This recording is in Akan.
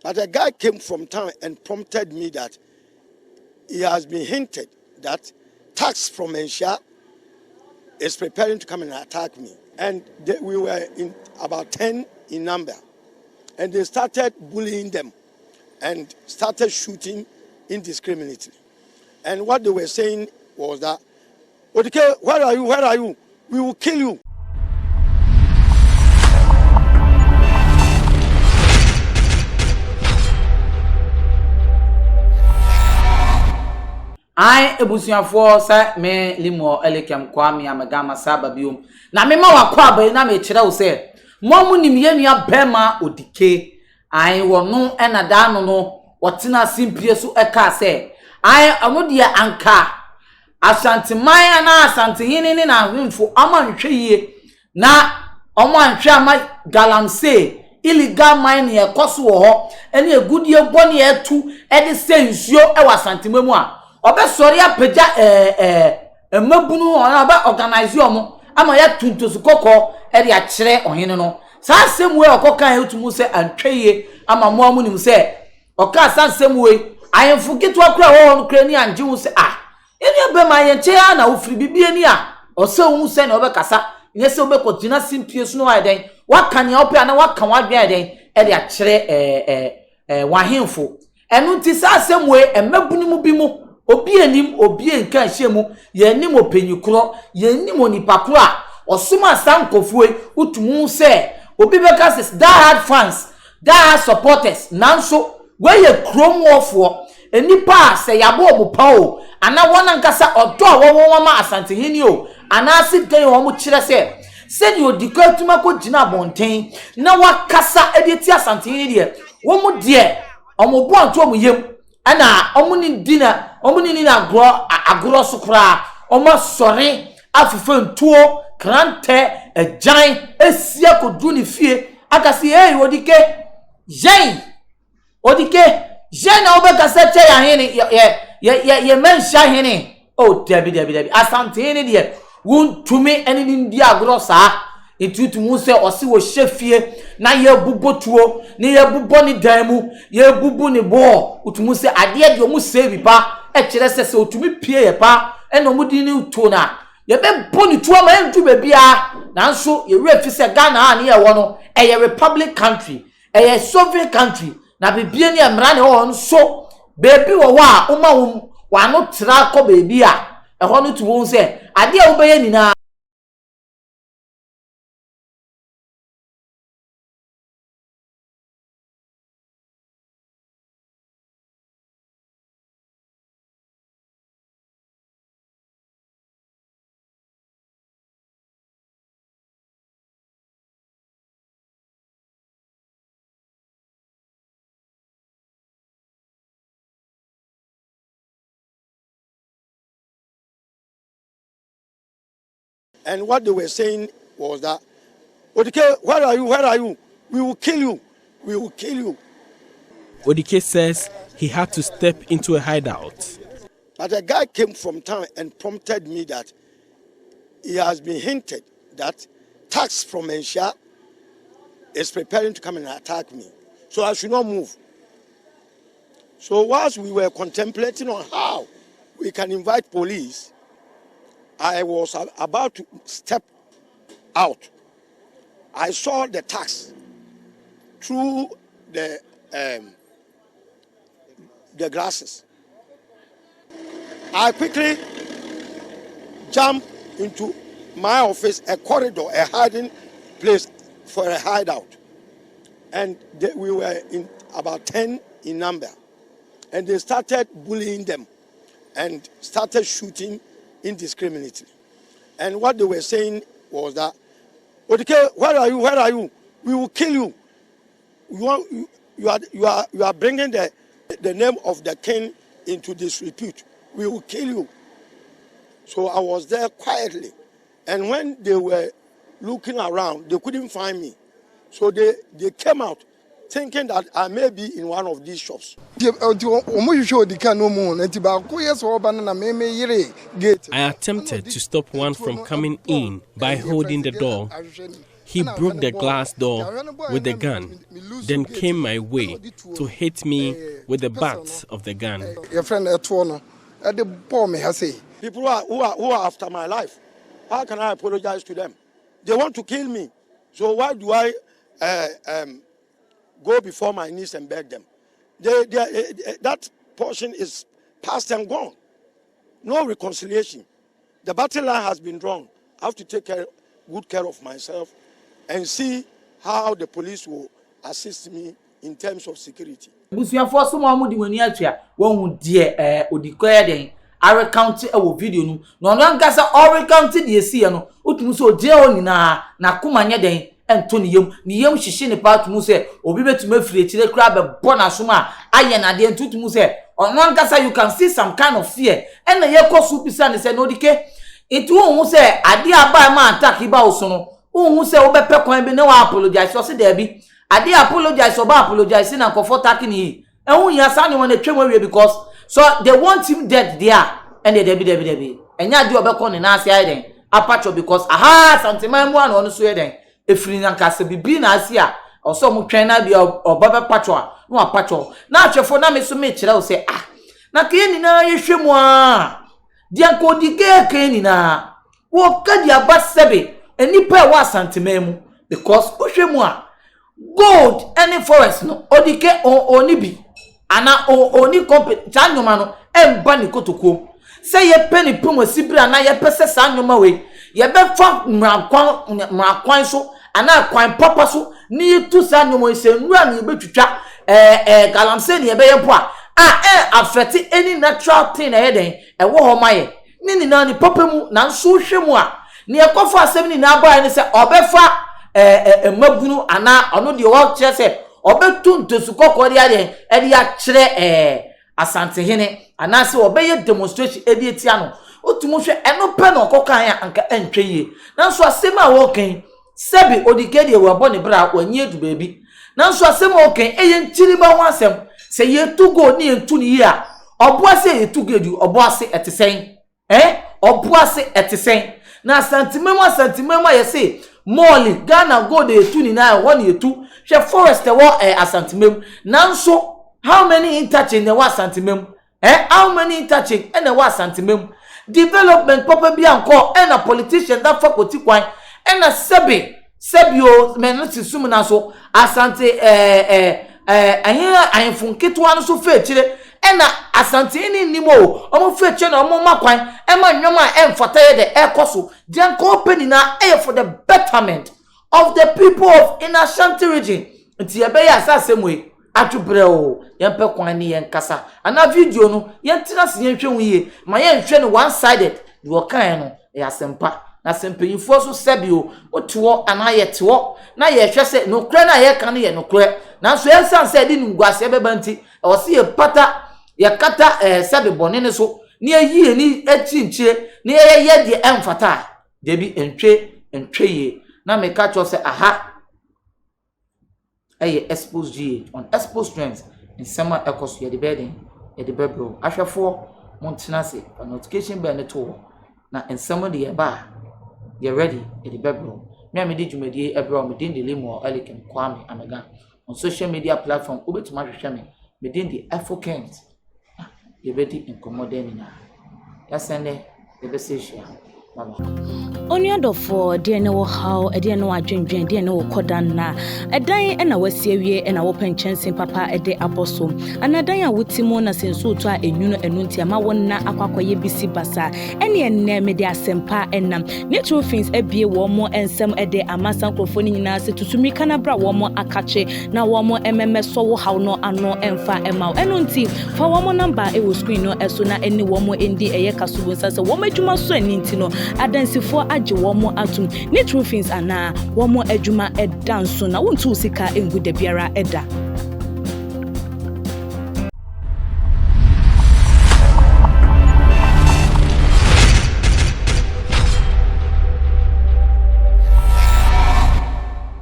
But a guy came from town and prompted me that he has been hinted that tax from Manhyia is preparing to come and attack me. And we were in about 10 in number. And they started bullying them and started shooting indiscriminately. And what they were saying was that, Odike, where are you? Where are you? We will kill you. I ebusuafo sa me limo elekem kwa me amagama saba biom na me ma wakwa ba na me kire wo se mo nim ye nua bema Odike ai wono ena da no wotena simpie so eka se ai amode anka asanteman na asantehini ni na hwemfo amanhwe yie na omanhwe ama galamse illegal mine ye koso wo ho ene egudie boni etu ede se nsuo e wasantemamu a obesori apagya emabunu ona ba organize omo ama ya tuntosu kokko e de akire ohene no saa semwe okokan etumu se antweye ama mo amunim se oka sansemwe ayemfu gitu akura wo no krani anje wu se eni be ma yenche ya na ofiri bibie ni a ose wu se na obekasa nyese obekogina simpie su no wa den wakane ope na wakan wadwen den e de akire wahemfu enu nti saa semwe emabunu mu bi mu obi enim obi enka hyemu ye nim opanyikro ye nim onipakro a osuma sankofue utumu se obi beka se Dεαd fans Dεαd supporters nanso we ye kromwofo enipa se yabo obupa o ana wona nkasa odo a wowo ma asantehini o ana asidan wo mu kire se di Odike atuma ko gina bonten na wakasa edieti asantehini de wo mu de omo bo anto omo yem ana omuni ni na agro sukra omo sore afifentuo krante ejan esia kodu ni fie akasi Odike na obeka se che ya hene ye Manhyia hene o Dẹad asante hene de wuntumi eni ndi agro saa etutu mu se osi wo hyefie na ye bubotuo ni ye bubo ni danmu ye bubu ni bo utumu se ade de omu save pa e kire se otumi pie ye pa eno mu di ni uto na ye be boni tuo ma entu be bia nanso ye refi se Ghana ani ye wo no e ye republic country e ye sovereign country na bibie ni emra ne ho nso bebi wo wa uma wa no tra ko bebi a e ho no tuwo se ade a wo be ye nina. And what they were saying was that, Odike, where are you? Where are you? We will kill you. We will kill you. Odike says he had to step into a hideout. But a guy came from town and prompted me that he has been hinted that tax from Manhyia is preparing to come and attack me. So I should not move. So whilst we were contemplating on how we can invite police, I was about to step out. I saw the tax through the glasses. I quickly jumped into my office, a corridor, a hiding place for a hideout. And we were in about 10 in number. And they started bullying them and started shooting indiscriminately. And what they were saying was that, Odike, where are you? Where are you? We will kill you. You are bringing the name of the king into disrepute. We will kill you. So I was there quietly. And when they were looking around, they couldn't find me. So they came out thinking that I may be in one of these shops. I I attempted to stop one from coming in by holding the door. He broke the glass door with the gun, then came my way to hit me with the butt of the gun. Your friend People who are after my life, how can I apologize to them? They want to kill me. So why do I go before my knees and beg them? That portion is past and gone. No reconciliation. The battle line has been drawn. I have to take good care of myself and see how the police will assist me in terms of security. Busuafo so mo amudi wani atwa won de Odike den I recount a video no no ankasa all recount de esi no otumu so je onina na komanya den ento ne yem hihye ne patumu se obi betumu afire kire kura be bona so ma aye na de entutumu se ono ankasa you can see some kind of fear and na ye kosu bisa ne se no Odike itu ohun se ade aba ma attack ba oso no ohun se obepe kwan bi ne wa apologize so se da bi ade apologize oba apologize na comfort attacking he ehun ya sa ne won atwem awie because so they want him dead there and they debi enya de obekọ ne na ase aye den apacho because aha santiman mu an ono so ye den efiri na nkase bibi na ase a oso mu twen na bi oba pacho a no apacho na atwefo na me so me kire o se na ke ni na ye hwemu a dia ko Odike ke ni na wo ka dia basebe enipa wa santiman mu because o hwemu a gold any forest no Odike oni bi ana oni company chanyoma no emba ni kotokom say ye penny pum sibira na ye pese sanyoma we ye be fa mrakwan so ana kwan papa so ni tu sanyoma se nwura ni betwitwa galamse ni ye be ye po a affect any natural thing na ye den e wo ho maye ni na ni papa mu na nso hwemu a ni e kofa asem ni na aba ni se obefa magunu ana ono de wo kire se obetu ntosu kokori ade ede ya kire asante hene ana se obeye demonstration ede etia no otumu hwe eno pe no kokan ya anka entweye nanso asem a wo kan sebi Odike de wo abo ne bra wanye du baabi nanso asem wo kan eye ntiri ba ho asem se ye tugo ni entu ni ya obo ase ye tugo du obo ase etesen obo ase etesen na asantimemu yese moli Ghana go de etu ni na won etu hwe forest wo asantimemu nanso how many interchange na wa asantimemu how many interchange na wa asantimemu development papa bi anko na politician that fakoti kwan na sebio menoti sum na so asante ayenfunketo anu so fe kire na asante ni nimo omo fe kire na omo makwan ma nwoma emfata ye de ekoso den company na for the betterment of the people of in Ashanti region nti ye be ya asemwe atwubre o ye pe kwan ni ye nkasa ana video no ye ntina se ye hwe wiye ma ye nhwe no one sided de wo kan no ya sempa na sempanyifo so sebio otuo ana ye tewo na ye hwe se no kre na ye kan ye no kre na so ye san se di ngwase beba nti o se ye pata ye kata sebe bone ne so ni ayi ni achinchire ni ye de emfata debi entwe na me ka cho se aha Xposed on Xposed trends in summer echoes ye the bedding ye the bedroom ahwefo montena se notification bell ne to na in summer the ba ye ready ye the bedroom me am di dwumadi ebro me din de lemo Allεged kwame amega on social media platform obetuma hwehwe me din de Africans ye bedi incommodate na ya sende ye be say share Oniadofo de ne wo haw de ne wadwendwen de ne wo kodan na edan na wasiewie na wo penchensen papa de abosom anadan a wotimo na senso to a enwuno enunti ama wonna akwakoye bisi basa ene enne me de asempa enam ne true things ebie wo mo ensem de amasan krofo ni nyina se tutumi kana bra wo mo akache na wo mo emmeso wo haw no ano emfa ema enunti fa wo mo number e wo screen no eso na eni wo mo endi eye kasubo sase wo madwuma so aninti no adansifo age wo mo atum ne true things ana wo mo adwuma edanso na wontu sika engu da biara eda